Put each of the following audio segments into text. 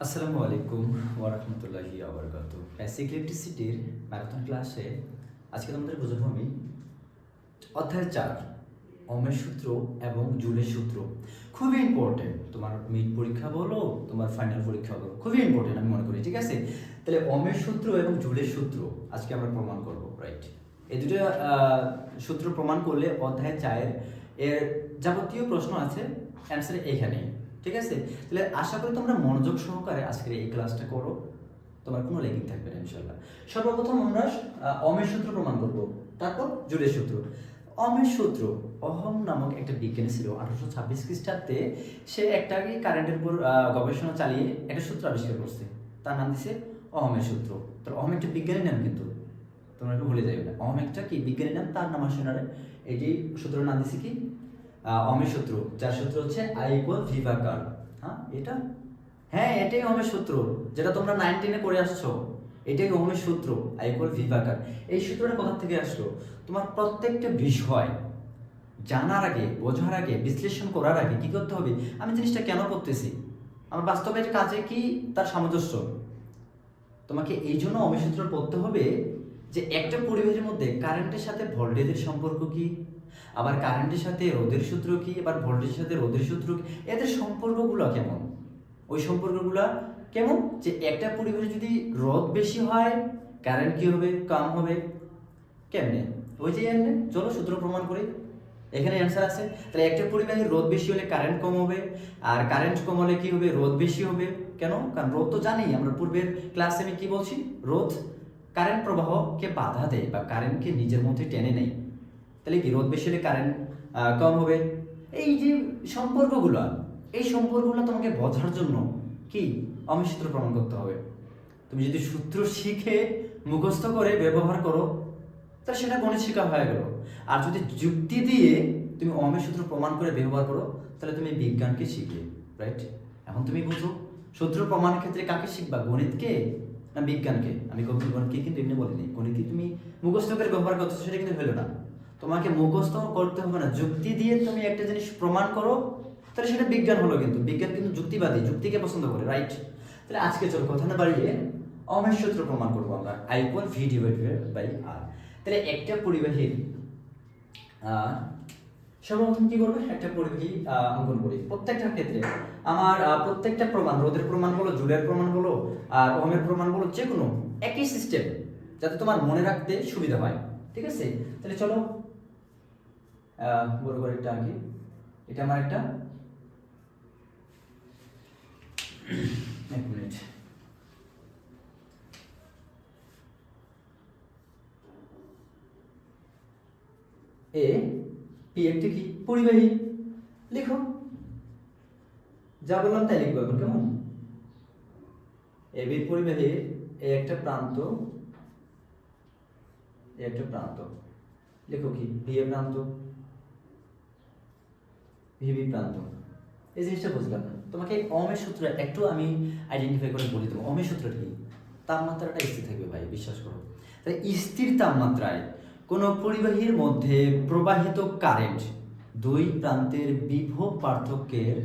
আসসালামু আলাইকুম ওয়া রাহমাতুল্লাহি ওয়া বারাকাতুহু। বেসিক ইলেকট্রিসিটির ম্যারাথন ক্লাসে আজকে তোমাদের বোঝাবো আমি অধ্যায় 4 ওহমের সূত্র এবং জুলের সূত্র। খুবই ইম্পর্টেন্ট, তোমার মিড পরীক্ষা বলো, তোমার ফাইনাল পরীক্ষা বলো, খুবই ইম্পর্টেন্ট আমি মনে করি। ঠিক আছে, তাহলে ওহমের সূত্র এবং জুলের সূত্র আজকে আমরা প্রমাণ করব। রাইট, এই দুটো সূত্র প্রমাণ করলে অধ্যায় 4 এর যাবতীয় প্রশ্ন আছে অ্যান্সার এখানেই। ঠিক আছে, তাহলে আশা করি তোমরা মনোযোগ সহকারে আজকের এই ক্লাসটা করো, তোমার কোনো লেগিং থাকবে না ইনশাল্লাহ। সর্বপ্রথম আমরা ওহমের সূত্র প্রমাণ করব, তারপর জুলের সূত্র। ওহমের সূত্র, ওহম নামক একটা বিজ্ঞানী ছিল 1826 খ্রিস্টাব্দে। সে একটা কারেন্টের উপর গবেষণা চালিয়ে একটা সূত্র আবিষ্কার করছে, তার নাম দিছে ওহমের সূত্র। তো ওহম একটা বিজ্ঞানী নাম, কিন্তু তোমরা একটু ভুলে যাবে না, ওহম একটা কি বিজ্ঞানী নাম, তার নাম আসে না। এই যে সূত্রের নাম দিছে কি ওহমের সূত্র, যার সূত্র হচ্ছে I = V ভাগ R। এটা, হ্যাঁ এটাই ওহমের সূত্র, যেটা তোমরা 9-10 করে আসছো। এটাই ওহমের সূত্র, I = V ভাগ R। এই সূত্রটা কোথা থেকে আসলো? তোমার প্রত্যেকটা বিষয় জানার আগে, বোঝার আগে, বিশ্লেষণ করার আগে কি করতে হবে? আমি জিনিসটা কেন করতেছি, আমার বাস্তবের কাজে কি তার সামঞ্জস্য। তোমাকে এই জন্য ওহমের সূত্র পড়তে হবে যে একটা পরিবেশের মধ্যে কারেন্টের সাথে ভোল্টেজের সম্পর্ক কি, আবার কারেন্টের সাথে রোধের সূত্র কি, আবার ভোল্টেজের সাথে রোধের সূত্র কি, এদের সম্পর্কগুলো কেমন। ওই সম্পর্কগুলো কেমন যে একটা পরিবেশে যদি রোধ বেশি হয় কারেন্ট কি হবে, কম হবে। কেমনে? ওই যে এমনি, চলো সূত্র প্রমাণ করি, এখানে অ্যান্সার আছে। তাহলে একটা পরিবাহী রোধ বেশি হলে কারেন্ট কম হবে, আর কারেন্ট কম হলে কি হবে, রোধ বেশি হবে। কেন? কারণ রোধ তো জানি আমরা, পূর্বের ক্লাসে আমি কি বলছি, রোধ কারেন্ট প্রবাহকে বাধা দেয় বা কারেন্টকে নিজের মধ্যে টেনে নেয়। তাহলে কি রোধ বেশি হলে কারেন্ট কম হবে। এই যে সম্পর্কগুলো, এই সম্পর্কগুলো তোমাকে বোঝার জন্য কি ওহমের সূত্র প্রমাণ করতে হবে। তুমি যদি সূত্র শিখে মুখস্থ করে ব্যবহার করো তাহলে সেটা গণিত শেখা হয়ে গেল। আর যদি যুক্তি দিয়ে তুমি ওহমের সূত্র প্রমাণ করে ব্যবহার করো তাহলে তুমি বিজ্ঞানকে শিখবে। রাইট, এখন তুমি বুঝো সূত্র প্রমাণের ক্ষেত্রে কাকে শিখবা, গণিতকে না বিজ্ঞানকে? আমি গণিতকে কিন্তু এমনি বলিনি, গণিতকে তুমি মুখস্থ করে ব্যবহার করছো সেটা কিন্তু হলো না। তোমাকে মুখস্থ করতে হবে না, যুক্তি দিয়ে তুমি একটা জিনিস প্রমাণ করো তাহলে সেটা বিজ্ঞান হলো। কিন্তু বিজ্ঞান কিন্তু যুক্তিবাদী, যুক্তিকে পছন্দ করে। রাইট, তাহলে আজকে চলো কথা না বাড়িয়ে ওহমের সূত্র প্রমাণ করবো আমরা, I = V/R। তাহলে একটা পরিবাহীর সর্বপ্রথম কি করবে, একটা পরিবাহী অঙ্কন করি। প্রত্যেকটা ক্ষেত্রে আমার প্রত্যেকটা প্রমাণ, রোধের প্রমাণ বলো, জুলের প্রমাণ বলো, আর ওহমের প্রমাণ বলো, যে কোনো একই সিস্টেম, যাতে তোমার মনে রাখতে সুবিধা হয়। ঠিক আছে, তাহলে চলো বড় করে একটা আঁকি। এটা আমার একটা, এক মিনিট, এ পি একটি কি পরিবাহী, লিখো যা বললাম তাই লিখবো এখন, কেমন? এ বি পরিবাহীর এ একটা প্রান্ত, এ একটা প্রান্ত, লেখো কি বি এ প্রান্ত, ভিবি প্রান্ত। এই জিনিসটা বুঝলাম না, তোমাকে ওহমের সূত্র একটু আমি আইডেন্টিফাই করে বলে দেবো। ওহমের সূত্রটা কি? তাপমাত্রাটা স্থির থাকবে ভাই, বিশ্বাস করো। তাহলে স্থির তাপমাত্রায় কোনো পরিবাহীর মধ্যে প্রবাহিত কারেন্ট দুই প্রান্তের বিভব পার্থক্যের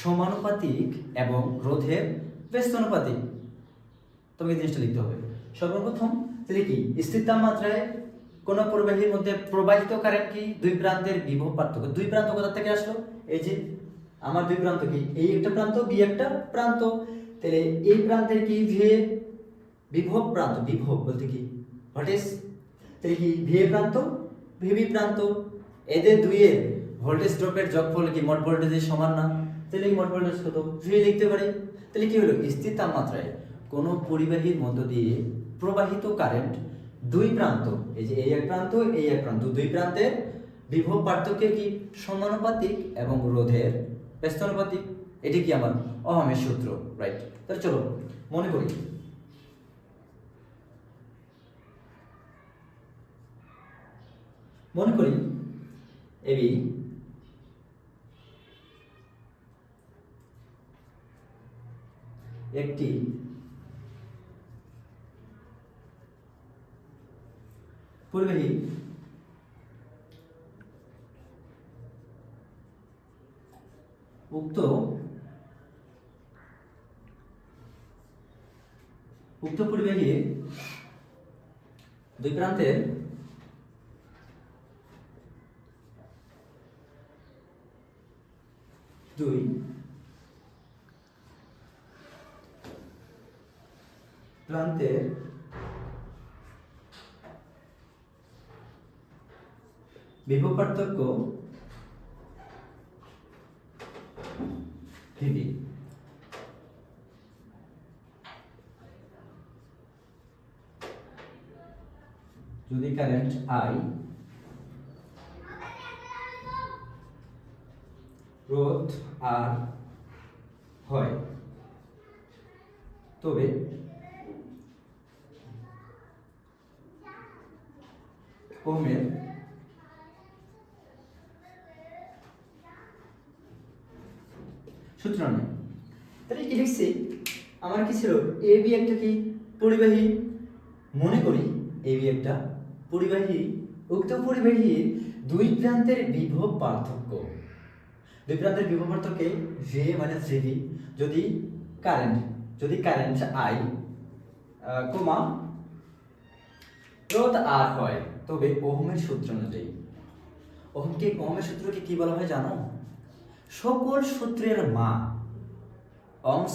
সমানুপাতিক এবং রোধের ব্যস্তানুপাতিক। তোমাকে এই জিনিসটা লিখতে হবে সর্বপ্রথম। তাহলে কি স্থির তাপমাত্রায় কোন প্রবাহীর মধ্যে প্রবাহিত কারেন্ট কি, দুই প্রান্তের বিভব পার্থক্য। দুই প্রান্ত কোথা থেকে আসলো? এই যে আমার দুই প্রান্ত কি, এই একটা প্রান্ত, বি একটা প্রান্ত। তাহলে এই প্রান্তের কি বিভব প্রান্ত, বিভব বলতে কি ভোল্টেজ। তাহলে কি ভি এ প্রান্ত, ভিবি প্রান্ত, এদের দুইয়ের ভোল্টেজ ড্রপের যোগফল কি মোট ভোল্টেজের সমান না? তাহলে এই মোট ভোল্টেজ কত, ভি লিখতে পারি। তাহলে কি হলো, স্থির তাপমাত্রায় কোন পরিবাহীর মধ্য দিয়ে প্রবাহিত কারেন্ট দুই প্রান্ত, এই যে এই এক প্রান্ত, এই এক প্রান্ত, দুই প্রান্তের বিভব পার্থক্যের কি সমানুপাতিক এবং রোধের ব্যস্তানুপাতিক। এটি কি আমার ওহমের সূত্র। রাইট, তাহলে চলো মনে করি। মনে করি এবি একটি পরিবাহী উক্ত উক্ত পরিবাহীর দুই প্রান্তের দুই প্রান্তের বিভব পার্থক্য ভিবি। যদি কারেন্ট আই রোধ আর হয় তবে ওহমের সূত্র নেই। তাহলে কি লিখছি, আমার কি ছিল, এ বি একটা কি পরিবাহী, মনে করি এ বি একটা পরিবাহী। উক্ত পরিবাহীর দুই প্রান্তের বিভব পার্থক্য, দুই প্রান্তের বিভব পার্থক্যে ভি মাইনাস ভিভি যদি কারেন্ট আই কমা রোধ আর হয় তবে ওহমের সূত্র অনুযায়ী। ওহমের সূত্রকে কি বলা হয় জানো? সকল সূত্রের মা। ওহমস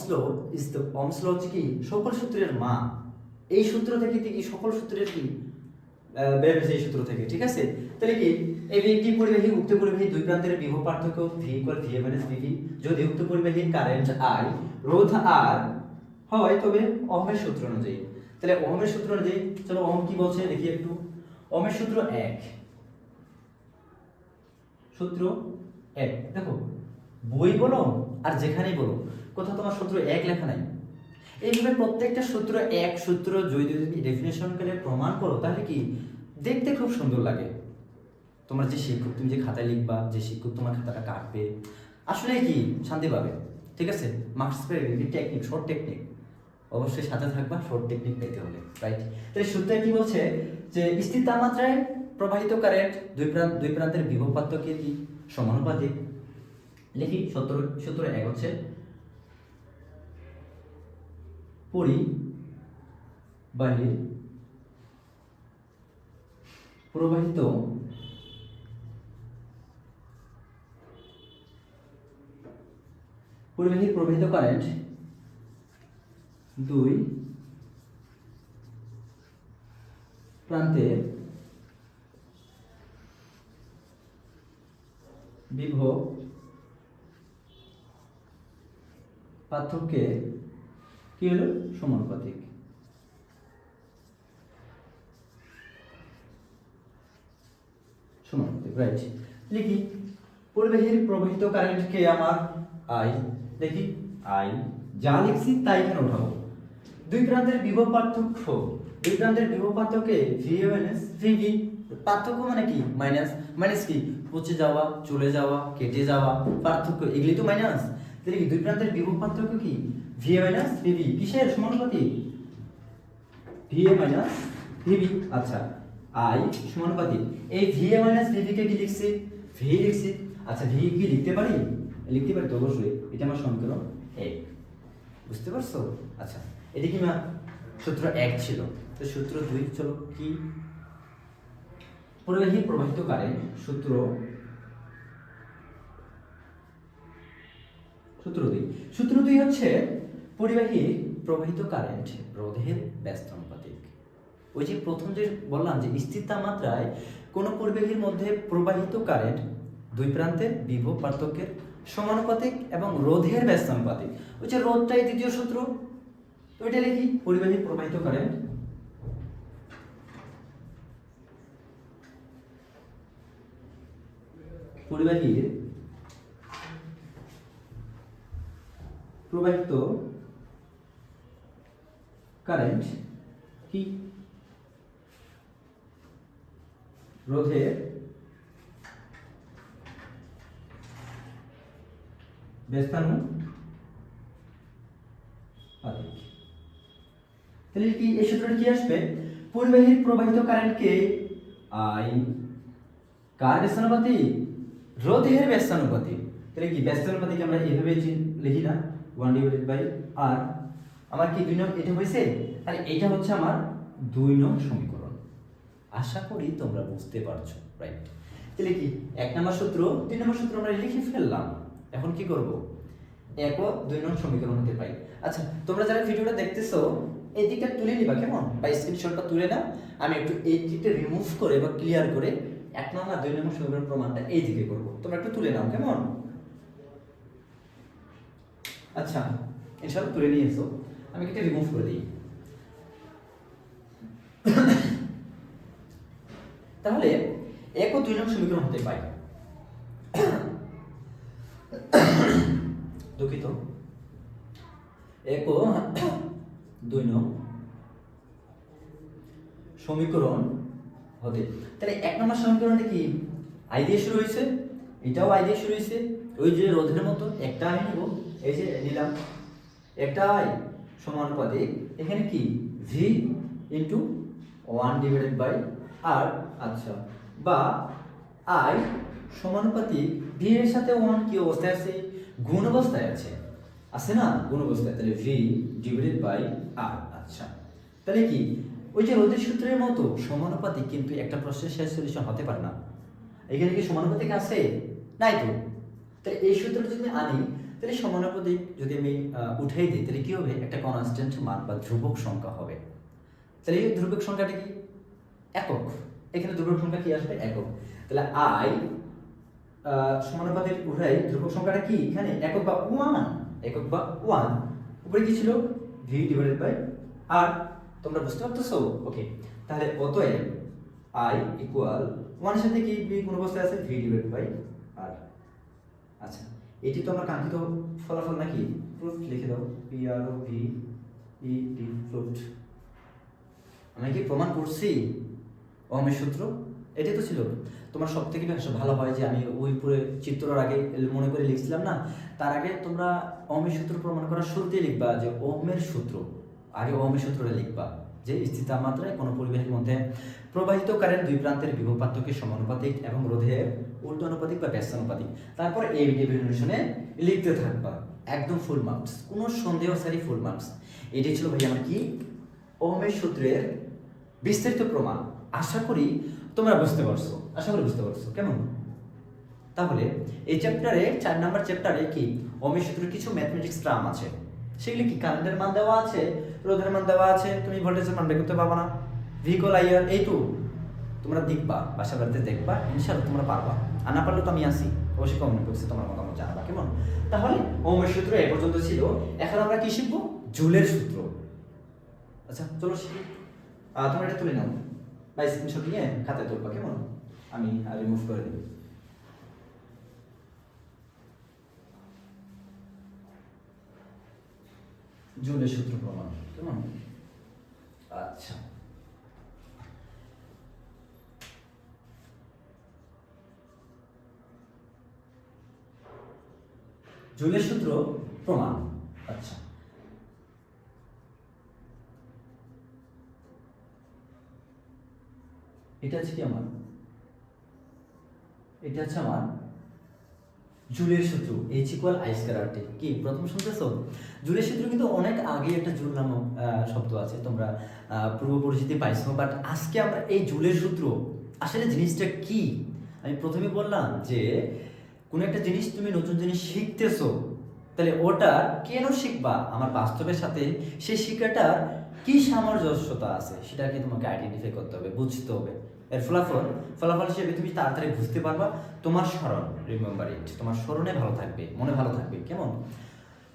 ল হচ্ছে কি সকল সূত্রের মা। এই সূত্র থেকে কি সকল সূত্রের কি বের হয়েছে এই সূত্র থেকে, ঠিক আছে? তাহলে কি এই একটি পরিবাহী, উক্ত পরিবাহী দুই প্রান্তের বিভব পার্থক্য ভি ইকুয়াল ভি মাইনাস ভিভি যদি উক্ত পরিবাহীর কারেন্ট আই রোধ আর হয় তবে ওহমের সূত্র অনুযায়ী। তাহলে ওহমের সূত্র অনুযায়ী চলো ওহম কি বলছে দেখি একটু। ওহমের সূত্র 1, সূত্র 1 দেখো, বই বলো আর যেখানেই বলো কোথাও তোমার সূত্র 1 লেখা নাই। এইভাবে প্রত্যেকটা সূত্র 1 সূত্র যদি তুমি ডেফিনেশন করে প্রমাণ করো তাহলে কি দেখতে খুব সুন্দর লাগে। তোমার যে শিক্ষক, তুমি যে খাতায় লিখবা, যে শিক্ষক তোমার খাতাটা কাটবে, আসলে কি শান্তি পাবে, ঠিক আছে? মার্কস পেয়ে টেকনিক, শর্ট টেকনিক অবশ্যই সাথে থাকবা, শর্ট টেকনিক পেতে হলে, রাইট? তাহলে সূত্রে কি বলছে যে স্থির তাপমাত্রায় প্রবাহিত কারেন্ট দুই প্রান্তের বিভব পার্থক্যের কি সমানুপাতিক। লিখি সূত্র 1 হচ্ছে পরিবাহীর প্রবাহিত কারেন্ট দুই প্রান্তের বিভব পার্থক্যে কি হলো সমানুপাতিক। রাইট। লিখি পরিবাহীর প্রবাহিত কারেন্টকে আমার আই, দেখি আই যা লিখছি তাই এখানে উঠাবো। দুই প্রান্তের বিভব পার্থক্যে ভি মাইনাস ভিভি। পার্থক্য মানে কি? মাইনাস কি? পচে যাওয়া, চলে যাওয়া, কেটে যাওয়া, পার্থক্য এগুলি তো মাইনাস। তাহলে কি দুই প্রান্তের বিভব পার্থক্য কি ভি মাইনাস ভিভি, কিসের সমানুপাতিক? ভি মাইনাস ভিভি। আচ্ছা, আই সমানুপাতিক এই ভি মাইনাস ভিভি কে কি লিখছি? ভি লিখছি। আচ্ছা, ভি কি লিখতে পারি তো অবশ্যই। এটা আমার সমীকরণ 1, বুঝতে পারছো? আচ্ছা, এটা কি না সূত্র 1 ছিল। তো সূত্র 2 চলো কি, পরিবাহী প্রবাহিত কারেন্ট সূত্র 2 হচ্ছে পরিবাহী প্রবাহিত কারেন্ট রোধের ব্যস্ত অনুপাতিক। ওই যে প্রথম যে বললাম যে স্থির তাপমাত্রায় কোন পরিবাহীর মধ্যে প্রবাহিত কারেন্ট দুই প্রান্তের বিভব পার্থক্যের সমানুপাতিক এবং রোধের ব্যস্ত অনুপাতিক। ওই যে রোধটাই দ্বিতীয় সূত্র, তো এটা লিখি পরিবাহী প্রবাহিত কারেন্ট পরিবাহীর প্রবাহিত কারেন্ট কি রোধের ব্যস্তানুপাতিক। তাহলে কি এই সূত্রটা কি আসবে? পরিবাহীর প্রবাহিত কারেন্টকে আই কার ব্যস্তানুপাতিক? রোধের ব্যস্তানুপাতিক। তাহলে কি ব্যস্তানুপাতিক আমরা এইভাবে লিখি না, 1/r আমার কি 2 নং এটা হয়েছে, তাহলে এটা হচ্ছে আমার 2 নং সমীকরণ। আশা করি তোমরা বুঝতে পারছো, রাইট? তাহলে কি 1 নম্বর সূত্র 2 নম্বর সূত্র আমরা লিখে ফেললাম। এখন কি করব, 1 ও 2 নং সমীকরণ হতে পাই। আচ্ছা, তোমরা যারা ভিডিওটা দেখতেছো এই দিকটা তুলে নিবা কেমন, বা স্ক্রিনশটটা তুলে নাও। আমি একটু এই দিকটা রিমুভ করে বা ক্লিয়ার করে 1 নম্বর 2 নম্বর সমীকরণ প্রমাণটা এই দিকে করব, তোমরা একটু তুলে নাও কেমন। আচ্ছা, ইনশাআল্লাহ তুলে নিয়েছো, আমি এটা রিমুভ করে দিই। তাহলে 1 ও 2 নং সমীকরণ হতে পাই। দুঃখিত, 1 ও 2 নং সমীকরণ হতে, তাহলে 1 নম্বর সমীকরণটা কি আই দিয়ে শুরু হয়েছে, এটাও আই দিয়ে শুরু হয়েছে, ওই যে রোধের মতো একটা আই নিব, এই যে নিলাম একটা আই সমানুপাতিক এখানে কি ভি ইন্টু 1 ডিভাইডেড বাই আর। আচ্ছা, বা আই সমানুপাতিক ভি এর সাথে 1 কি অবস্থায় আছে, গুণ অবস্থায় আছে, আছে না গুণ অবস্থায়, তাহলে ভি ডিভাইডেড বাই আর। আচ্ছা, তাহলে কি ওই যে রোধের সূত্রের মতো সমানুপাতিক, কিন্তু একটা প্রশ্নের শেষ সলিউশন হতে পারে না। এখানে কি সমানুপাতিক আছে, নাই তো, তাহলে এই সূত্রটা যদি আনি তাহলে সমানুপাতিক যদি আমি উঠাই দিই তাহলে কি হবে, একটা কনস্ট্যান্ট মান বা ধ্রুবক সংখ্যা হবে। তাহলে এই ধ্রুবক সংখ্যাটা কি একক, এখানে ধ্রুবক সংখ্যা কি আসবে একক, তাহলে আই সমানুপাতিক উঠাই ধ্রুবক সংখ্যাটা কি এখানে একক বা 1, একক বা 1, উপরে কি ছিল ভি ডিভাইডেড বাই আর। তোমরা বুঝতে পারতেছো? ওকে, তাহলে অতএব আই ইকুয়াল 1 এর সাথে কি ভি কোন অবস্থায় আছে, ভি ডিভাইডেড বাই আর। আচ্ছা, এটি তো আমরা কাঙ্ক্ষিত ফলাফল নাকি, প্রুফ লিখে দাও, পি আর ও ভি ই টি প্রুফ। আমি কি প্রমাণ করছি ওহমের সূত্র, এটাই তো ছিল। তোমার সব থেকে ভালো হয় যে আমি ওই পুরো চিত্রর আগে মনে করে লিখছিলাম না, তার আগে তোমরা ওহমের সূত্র প্রমাণ করার শুরুতেই লিখবা যে ওহমের সূত্র, আগে ওহমের সূত্রটা লিখবা যে স্থির তাপমাত্রায় কোনো পরিবেশের মধ্যে প্রবাহিত কারেন্ট দুই প্রান্তের বিভব পার্থক্যের সমানুপাতিক এবং রোধের উল্টানুপাতিক বা ব্যস্তানুপাতিক। তারপর এই ডেফিনিশনে লিখতে থাকবা, একদম ফুল মার্কস, কোনো সন্দেহ সারি ফুল মার্কস। এটাই ছিল ভাই আমার কি ওহমের সূত্রের বিস্তারিত প্রমাণ। আশা করি তোমরা বুঝতে পারছো, আশা করি বুঝতে পারছো কেমন। তাহলে এই চ্যাপ্টারে 4 নাম্বার চ্যাপ্টারে কি ওহমের সূত্রের কিছু ম্যাথমেটিক্স টার্ম আছে, সেগুলি কি কারেন্টের মান দেওয়া আছে, রোধের মান দেওয়া আছে, তুমি ভোল্টেজের মান বের করতে পারবা না, ভিকল আইআর, এই তো তোমরা দেখবা, বাসা বাড়িতে দেখবা, ইনশাআল্লাহ তোমরা পারবা, আর না পারলে তো আমি আসি, অবশ্যই কমেন্ট বক্সে তোমার মতামত জানাবা কেমন। তাহলে ওহমের সূত্র এ পর্যন্ত ছিল, এখন আমরা কি শিখবো, জুলের সূত্র। আচ্ছা চলো শিখি, তোমরা এটা তুলে নাও বা স্ক্রিনশট নিয়ে খাতায় তুলবা কেমন, আমি রিমুভ করে দেব। জুলের সূত্র প্রমাণ কেমন। আচ্ছা, জুলের সূত্র প্রমাণ। আচ্ছা, এটা হচ্ছে কি আমার, এটা হচ্ছে আমার জুলের সূত্র, এইচ ইকুয়াল আই স্কয়ার আর টি। কি প্রথম শুনতেছো? জুলের সূত্র কিন্তু অনেক আগে একটা জুল নামক শব্দ আছে, তোমরা পূর্ব পরিচিতি পাইছো, বাট আজকে আমরা এই জুলের সূত্র আসলে জিনিসটা কি, আমি প্রথমে বললাম যে কোনো একটা জিনিস তুমি নতুন জিনিস শিখতেছো, তাহলে ওটা কেন শিখবা, আমার বাস্তবের সাথে সেই শিক্ষাটার কি সামঞ্জস্যতা আছে সেটাকে তোমাকে আইডেন্টিফাই করতে হবে, বুঝতে হবে। এর ফলাফল হিসেবে তুমি তাড়াতাড়ি বুঝতে পারবা, তোমার স্মরণ, রিমেম্বার ইট, তোমার স্মরণে ভালো থাকবে, মনে ভালো থাকবে কেমন।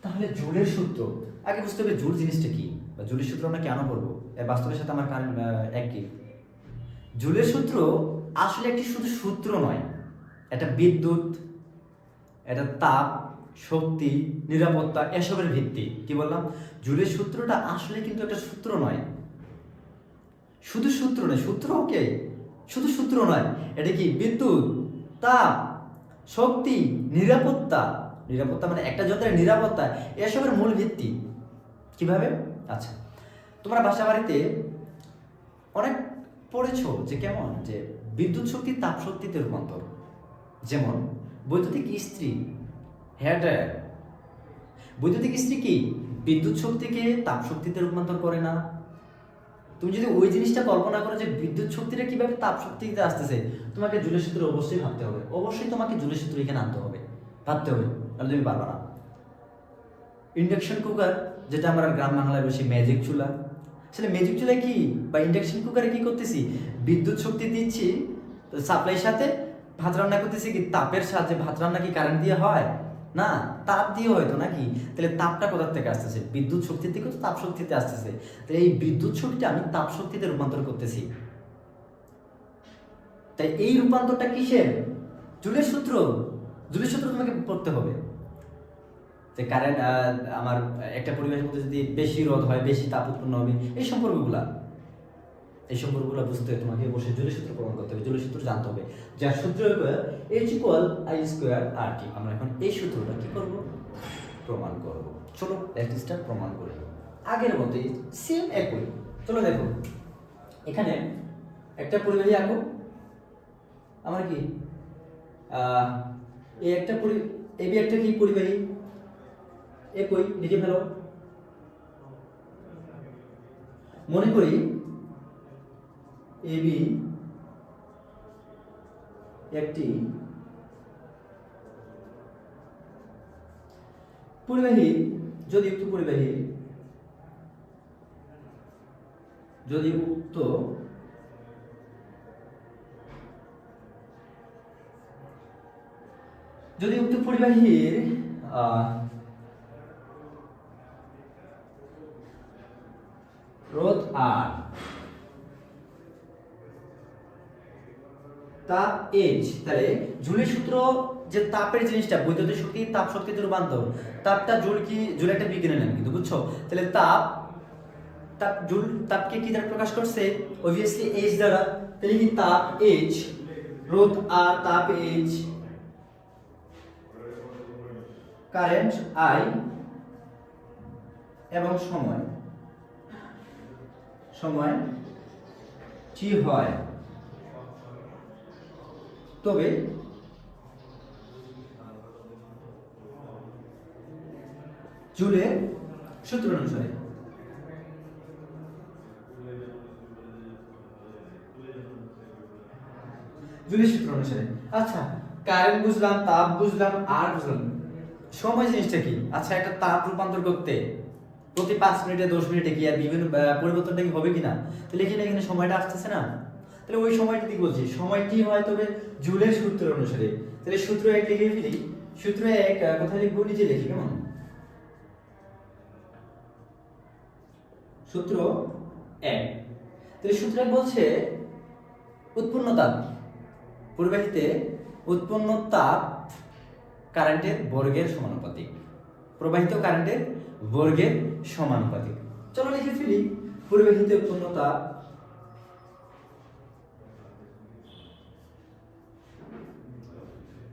তাহলে জুলের সূত্র আগে বুঝতে হবে, জুল জিনিসটা কি বা জুলের সূত্র আমরা কেন করবো, এর বাস্তবের সাথে আমার একই। জুলের সূত্র আসলে একটি শুধু সূত্র নয়, এটা বিদ্যুৎ, এটা তাপ, শক্তি, নিরাপত্তা এসবের ভিত্তি। কি বললাম, জুলের সূত্রটা আসলে কিন্তু একটা সূত্র নয়, শুধু সূত্র নয়, সূত্র ওকে, শুধু সূত্র নয়, এটা কি বিদ্যুৎ, তাপ, শক্তি, নিরাপত্তা, নিরাপত্তা মানে একটা যন্ত্রের নিরাপত্তা, এসবের মূল ভিত্তি। কিভাবে? আচ্ছা, তোমরা বাসা বাড়িতে অনেক পড়েছো যে কেমন, যে বিদ্যুৎ শক্তি তাপ শক্তিতে রূপান্তর, যেমন বৈদ্যুতিক ইস্ত্রি, হেয়ার ড্রায়ার। বৈদ্যুতিক ইস্ত্রি কি বিদ্যুৎ শক্তিকে তাপ শক্তিতে রূপান্তর করে না। তুমি যদি ওই জিনিসটা কল্পনা করো যে বিদ্যুৎ শক্তিটা কিভাবে তাপ শক্তিতে আসতেছে, তোমাকে জুলের সূত্র অবশ্যই ভাবতে হবে, অবশ্যই তোমাকে জুলের সূত্র এখানে আনতে হবে, ভাবতে হবে, তাহলে তুমি পারবা না। ইন্ডাকশন কুকার, যেটা আমরা গ্রাম বাংলায় বসি ম্যাজিক চুলা, আসলে ম্যাজিক চুলায় কি বা ইন্ডাকশন কুকারে কি করতেছি, বিদ্যুৎ শক্তি দিচ্ছি সাপ্লাইয়ের সাথে, ভাত রান্না করতেছি কি তাপের সাহায্যে। ভাত রান্না কি কারেন্ট দিয়ে হয় না, তাপ দিয়ে হয়তো নাকি। তাহলে তাপটা কোথা থেকে আসতেছে, বিদ্যুৎ শক্তির থেকে তো তাপ শক্তিতে আসতেছে। তাহলে এই বিদ্যুৎ শক্তিটা আমি তাপ শক্তিতে রূপান্তর করতেছি। তাই এই রূপান্তরটা কিসের, জুলের সূত্র। জুলের সূত্র তোমাকে পড়তে হবে। যে কারেন্ট আমার একটা পরিবেশের মধ্যে যদি বেশি রোধ হয়, বেশি তাপ উৎপন্ন হবে, এই সম্পর্কগুলো বুঝতে তোমাকে অবশ্যই জুলের সূত্র প্রমাণ করতে হবে, জুলের সূত্র জানতে হবে, যার সূত্র হবে H=I²RT। আমরা এখন এই সূত্রটা কি করব, প্রমাণ করব। চলো লেটস প্রমাণ করি। আগের মতোই সেম একই। চলো দেখো, এখানে একটা পরিবাহী আঁকো। আমার কি এই একটা এবি একটা কি পরিবাহী, একই, লিখে ফেলো। মনে করি এবি একটি পরিবাহী, যদি উক্ত পরিবাহী যদি উক্ত পরিবাহীর রোধ আর তাপ এইচ, তাহলে জুলের সূত্র যে তাপের জিনিসটা, বৈদ্যুতিক শক্তি তাপ শক্তিতে রূপান্তর, তাপটা জুল একটা বিজ্ঞানের নাম কিন্তু, বুঝছো। তাহলে তাপকে কি দ্বারা প্রকাশ করছে, অবভিয়াসলি এইচ দ্বারা। তাহলে কি তাপ এইচ, রোধ আর, তাপ এইচ, কারেন্ট আই, এবং সময় টি হয়, তবে জুলের সূত্র অনুসারে আচ্ছা, কারেন্ট বুঝলাম, তাপ বুঝলাম, আর বুঝলাম, সময় জিনিসটা কি। আচ্ছা, একটা তাপ রূপান্তর করতে প্রতি 5 মিনিটে 10 মিনিটে কি আর বিভিন্ন পরিবর্তনটা কি হবে কিনা, তাহলে এখানে সময়টা আসতেছে না। তাহলে ওই সময়টা কি বলছি, সময়টি হয় তবে জুলের সূত্র অনুসারে। তাহলে সূত্র 1 লিখে ফেলি। সূত্র 1 কোথায় লিখবো, নিচে লিখি, কেমন। সূত্র 1, তাহলে সূত্র 1 বলছে উৎপন্ন তাপ, পরিবাহীতে উৎপন্ন তাপ কারেন্টের বর্গের সমানুপাতিক, প্রবাহিত কারেন্টের বর্গের সমানুপাতিক। চলো লিখে ফেলি, পরিবাহীতে উৎপন্ন তাপ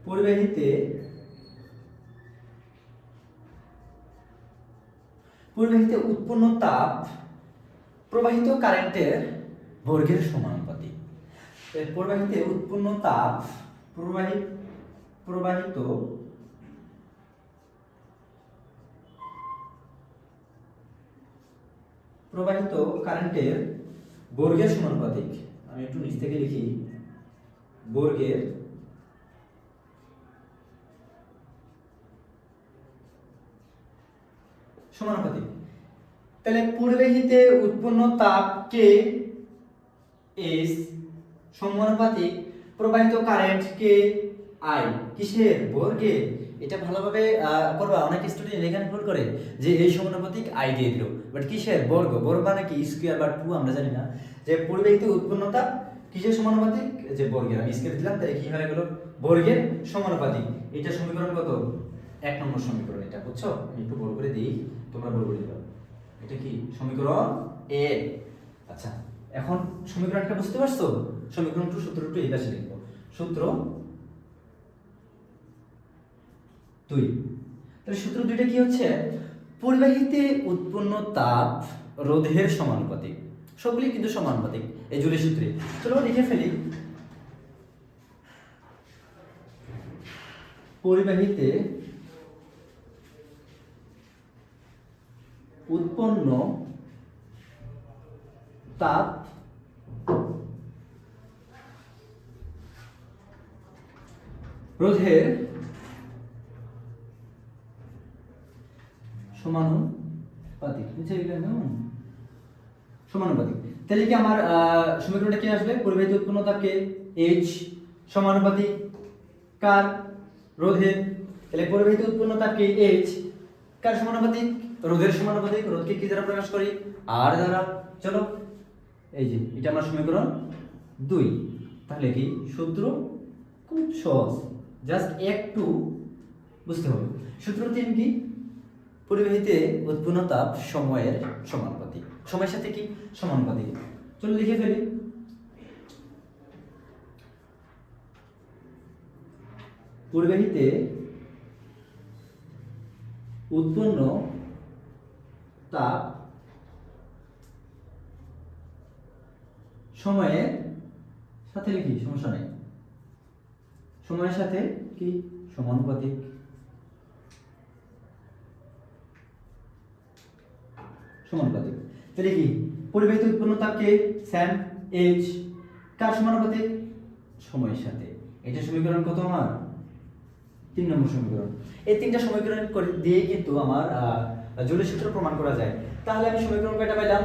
পরিবাহীতে উৎপন্ন তাপ প্রবাহিত কারেন্টের বর্গের সমানুপাতিক। পরিবাহীতে উৎপন্ন তাপ প্রবাহিত কারেন্টের বর্গের সমানুপাতিক। আমি একটু নিচ থেকে লিখি, বর্গের সমানুপাতিক। তাহলে পরিবাহীতে উৎপন্ন তাপকে এস সমানুপাতিক প্রবাহিত কারেন্ট কে আই, কিসের, বর্গে। এটা ভালোভাবে করবা। অনেক স্টুডেন্ট এখানে ভুল করে যে এই সমানুপাতিক আই দিয়ে দিল, বাট কিসের, বর্গ। বর্গ মানে কি, স্কয়ার বা 2 আমরা জানি না। যে পরিবাহীতে উৎপন্ন তাপ কিসের সমানুপাতিক, যে বর্গের। আমি স্কয়ার দিলাম, তাহলে কি হয়ে গেল, বর্গের সমানুপাতিক। এটা সমীকরণ কত, 1 নম্বর সমীকরণ। এটা বুঝছো, আমি একটু বড় করে দিই, তোমরা বড় করে দিবা। এটা কি সমীকরণ এ। আচ্ছা, এখন সমীকরণটা বুঝতে পারছো। সমীকরণ 2 সূত্রটা এই পাশে লিখব, সূত্র 2। তাহলে সূত্র 2টা কি হচ্ছে, পরিবাহীতে উৎপন্ন তাপ রোধের সমানুপাতিক। সবগুলি কিন্তু সমানুপাতিক এই জুলের সূত্রে। চলো লিখে ফেলি, পরিবাহীতে উৎপন্ন তাপ রোধের সমানুপাতিক। সমানুপাতিক। তাহলে কি আমার সমীকরণটা কি আসবে? পরিবাহিত উৎপন্ন তাপকে H সমানুপাতিক কার? রোধের। তাহলে পরিবাহিত উৎপন্ন তাপকে H কার সমানুপাতিক? রোধের সমানুপাতিক। রোধকে কি দ্বারা প্রকাশ করি? R দ্বারা। চলো এই যে এটা আমার সমীকরণ 2। তাহলে কি সূত্র খুব সহজ, জাস্ট একটু বুঝতে হবে। সূত্র 3 কি? পরিবাহিতে উৎপন্ন তাপ সময়ের সমানুপাতিক। সময়ের সাথে কি সমানুপাতিক? চলো লিখে ফেলি। পরিবাহিতে উৎপন্ন তাপ সময়ের সাথে লিখি, সমস্যা নেই, সময়ের সাথে কি সমানুপাতিক। সমানুপাতিক। তাহলে কি পরিবাহিত উৎপন্ন তাপকে স্যাম H কার সমানুপাতিক? সময়ের সাথে। এটা সমীকরণ কত আমার? 3 নম্বর সমীকরণ। এই 3টা সমীকরণ দিয়ে কিন্তু আমার জুলের সূত্র প্রমাণ করা যায়। তাহলে আমি সমীকরণ কয়টা পেলাম?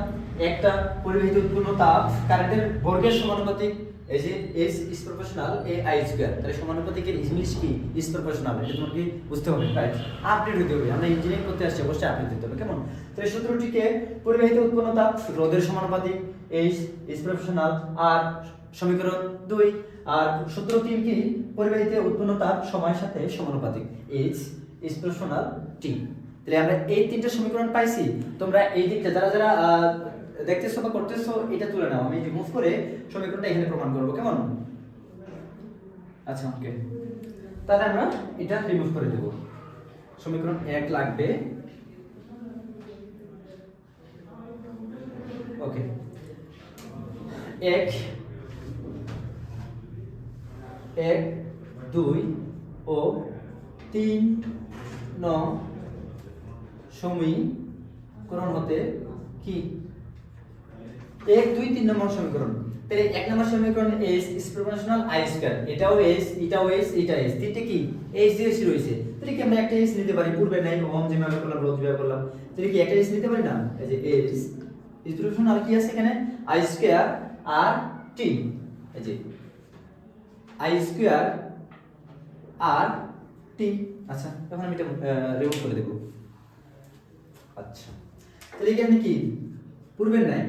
একটা, পরিবাহিত উৎপন্ন তাপ কারেন্টের বর্গের সমানুপাতিক, এই যে S is proportional a I square। তাহলে সমানুপাতিকের ইংলিশ কি? is proportional। এটা তোমাকে বুঝতে হবে, রাইট? আপডেট হতে হবে। আমরা ইঞ্জিনিয়ারিং করতে আসছি, অবশ্যই আপডেট দিতে হবে, কেমন? তাহলে সূত্রটিকে পরিবাহিত উৎপন্ন তাপ রোধের সমানুপাতিক H is proportional আর সমীকরণ 2। আর সূত্র 3 কি? পরিবাহিতে উৎপন্ন তাপ সময়ের সাথে সমানুপাতিক H is proportional T। তাহলে আমরা এই 3টা সমীকরণ পাইছি। তোমরা এই দিকটা যারা যারা দেখতেছো বা করতেছো এটা তুলে নাও, আমি রিমুভ করে সমীকরণটা এখানে প্রমাণ করব, কেমন? আচ্ছা ওকে, তাহলে আমরা এটা রিমুভ করে দেব। সমীকরণ 1 লাগবে, ওকে। 1 2 ও 3 নং সমীকরণ হতে কি 1 2 3 নম্বর সমীকরণ। তাহলে 1 নম্বর সমীকরণ S is proportional I square। এটাও S, এটাও S, এটা S, তিনটে কি H দিয়ে রয়েছে। তাহলে কি আমরা একটা S নিতে পারি? পূর্বে নাই ওহম যেভাবে করলাম, রোধ যেভাবে করলাম। তাহলে কি একটা S নিতে পারি না? এই যে S is proportional কি আছে এখানে? I square R T। এই যে I square আর T। আচ্ছা এখন আমি এটা রিমুভ করে দেব। আচ্ছা তাহলে এখানে কি পূর্বের নাই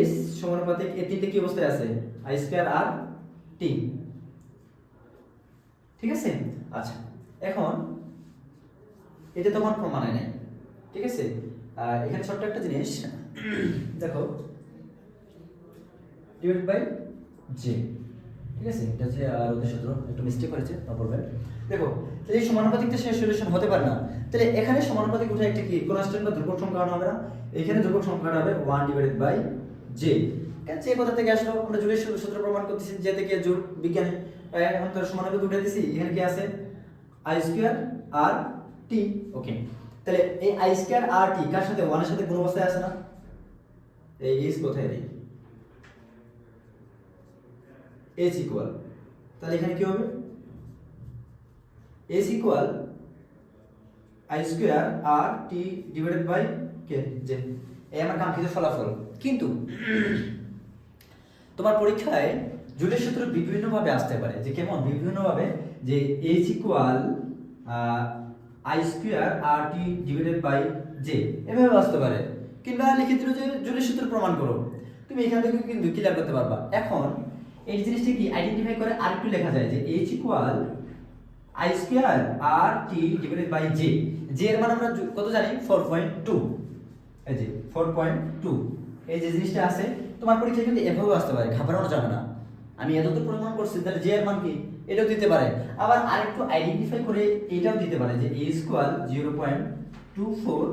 S সমানুপাতিক এই তিনটে কি অবস্থায় আছে? I স্কয়ার আর T, ঠিক আছে? আচ্ছা এখন এটা তোমার প্রমাণে নাই, ঠিক আছে? এখানে ছোট্ট একটা জিনিস দেখো, ডিভাইড বাই J, ঠিক আছে? এটা যে রোধের সূত্র একটু মিস্টেক করেছে, নো প্রবলেম। দেখো তাহলে এই সমানুপাতিকটা শেষ সলিউশন হতে পারে না। তাহলে এখানে সমানুপাতিক উঠে একটা কি কনস্ট্যান্ট বা ধ্রুবক সংখ্যা হবে না, এখানে ধ্রুবক সংখ্যাটা হবে 1 ডিভাইডেড বাই J। কেন যে কথা থেকে আসলো? আমরা জুলের সূত্র প্রমাণ করতেছি, যে থেকে জুল বিজ্ঞানে এখন তো সমানুপাতিক উঠে দিছি। এখানে কি আছে? I স্কয়ার আর T, ওকে। তাহলে এই I স্কয়ার আর T কার সাথে? 1 এর সাথে কোন অবস্থায় আছে না? এই S কোথায় দেই? H ইকুয়াল, তাহলে এখানে কি হবে? H equal I square R T divided by K J। এই আমার কাঙ্ক্ষিত ফলাফল। কিন্তু তোমার পরীক্ষায় জুলের সূত্র বিভিন্ন ভাবে আসতে পারে, যে কেমন বিভিন্ন ভাবে, যে H equal I square R T divided by J এভাবে আসতে পারে। কিংবা লিখিত যে জুলের সূত্র প্রমাণ করো, তুমি এখান থেকে কিন্তু ক্লিয়ার করতে পারবা। এখন এই জিনিসটা কি আইডেন্টিফাই করে আরেকটু লেখা যায়, যে H equal I square R T divided by J। J এর মান আমরা কত জানি? 4.2। এই যে 4.2, এই যে জিনিসটা আছে তোমার পরীক্ষায় কিন্তু এভাবে আসতে পারে, ঘাবড়ানো যাবে না। আমি এতদূর প্রমাণ করছি, তাহলে J এর মান কি এটাও দিতে পারে। আবার আরেকটু আইডেন্টিফাই করে এটাও দিতে পারে, যে A equal 0.24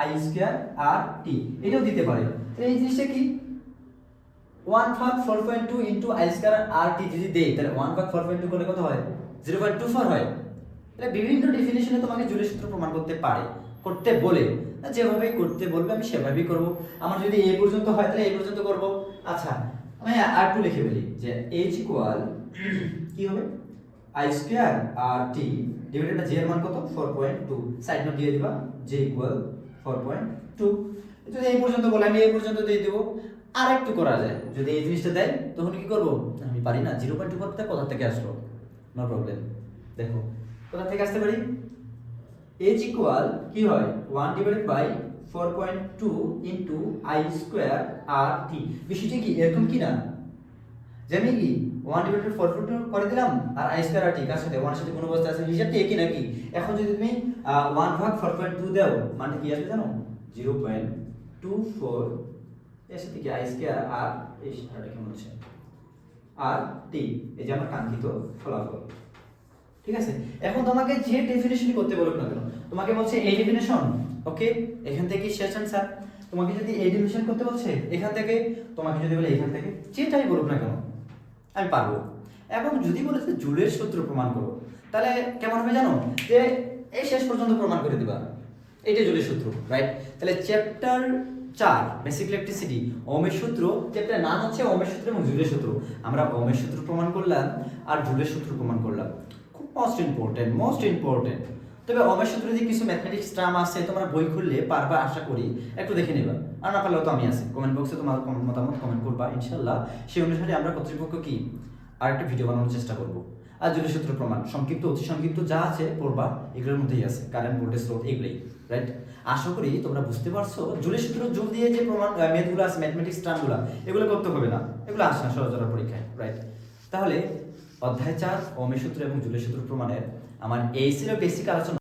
I square R T এটাও দিতে পারে। তাহলে এই জিনিসটা কি 1/4.2 into I square R T যদি দেই, তাহলে 1/4.2 করলে কত হয়? 0.24 হয়। তাহলে বিভিন্ন ডেফিনিশনে তোমাকে জুলের সূত্র প্রমাণ করতে পারে। করতে বলে, যেভাবে করতে বলবে আমি সেভাবেই করব। আমার যদি এই পর্যন্ত হয় তাহলে এই পর্যন্ত করব। আচ্ছা, আমি আর একটু লিখে ফেলি যে h ইকুয়াল কি হবে i square R t divided by j এর মান কত 4.2, সাইড নোট দিয়ে দিবা j ইকুয়াল 4.2। যদি এই পর্যন্ত বলে আমি এই পর্যন্ত দিয়ে দেব। আর একটু করা যায়, যদি এই জিনিসটা দেয় তখন কি করব, আমি পারি না 0.2 করতে, কোথা থেকে আসলো, নো প্রবলেম। দেখো কোথা থেকে আসতে পারি, h ইকুয়াল কি হয় 1 divided by 4.2 into i square R t। বিষয়টা কি এরকম কি না, যে আমি কি 1 ডিভাইডেড বাই 4.2 করে দিলাম আর i স্কয়ার আর t কার সাথে 1 এর সাথে কোন অবস্থা আছে, হিসাবটা একই নাকি। এখন যদি তুমি 1 ভাগ 4.2 দাও মানে কি আসবে জানো 0.24, এর সাথে কি i স্কয়ার আর এই সারটা কেমন হচ্ছে আর t, এই যে আমার কাঙ্ক্ষিত ফলাফল। ঠিক আছে, এখন তোমাকে যে ডেফিনিশন করতে বলুক না কেন, তোমাকে বলছে এই ডেফিনিশন, ওকে এখান থেকে শেষ আনসার। তোমাকে যদি এই ডেফিনিশন করতে বলছে এখান থেকে, তোমাকে যদি বলে এখান থেকে, যেটাই বলুক না কেন আমি পারবো। এবং যদি বলেছে জুলের সূত্র প্রমাণ করো, তাহলে কেমন হবে জানো, যে এই শেষ পর্যন্ত প্রমাণ করে দিবা, এইটা জুলের সূত্র, রাইট। তাহলে চ্যাপ্টার 4 বেসিক ইলেকট্রিসিটি, ওহমের সূত্র, চ্যাপ্টার নাম হচ্ছে ওহমের সূত্র এবং জুলের সূত্র। আমরা ওহমের সূত্র প্রমাণ করলাম আর জুলের সূত্র প্রমাণ করলাম, খুব মোস্ট ইম্পর্টেন্ট। তবে ওহমের সূত্রে যে কিছু ম্যাথমেটিক্স টার্ম আছে তোমরা বই খুললে পারবা, আশা করি একটু দেখে নেবা, আর না পারলেও তো আমি আছি, কমেন্ট বক্সে তোমার মতামত কমেন্ট করবা, ইনশাআল্লাহ সেই অনুসারে আমরা কর্তৃপক্ষ কি আর একটা ভিডিও বানানোর চেষ্টা করব। আর জুলের সূত্র প্রমাণ সংক্ষিপ্ত অতি সংক্ষিপ্ত যা আছে পড়বা, এগুলোর মধ্যেই আছে কারেন্ট ভোল্টেজ স্রোত এগুলোই, রাইট। আশা করি তোমরা বুঝতে পারছো জুলের সূত্র জুল দিয়ে যে প্রমাণ ম্যাথগুলো আছে, ম্যাথমেটিক্স টার্মগুলো, এগুলো করতে হবে না, এগুলো আসে না সহজরা পরীক্ষায়, রাইট। তাহলে অধ্যায় 4 ওহমের সূত্র এবং জুলের সূত্র প্রমাণের আমার এই ছিল বেসিক আলোচনা।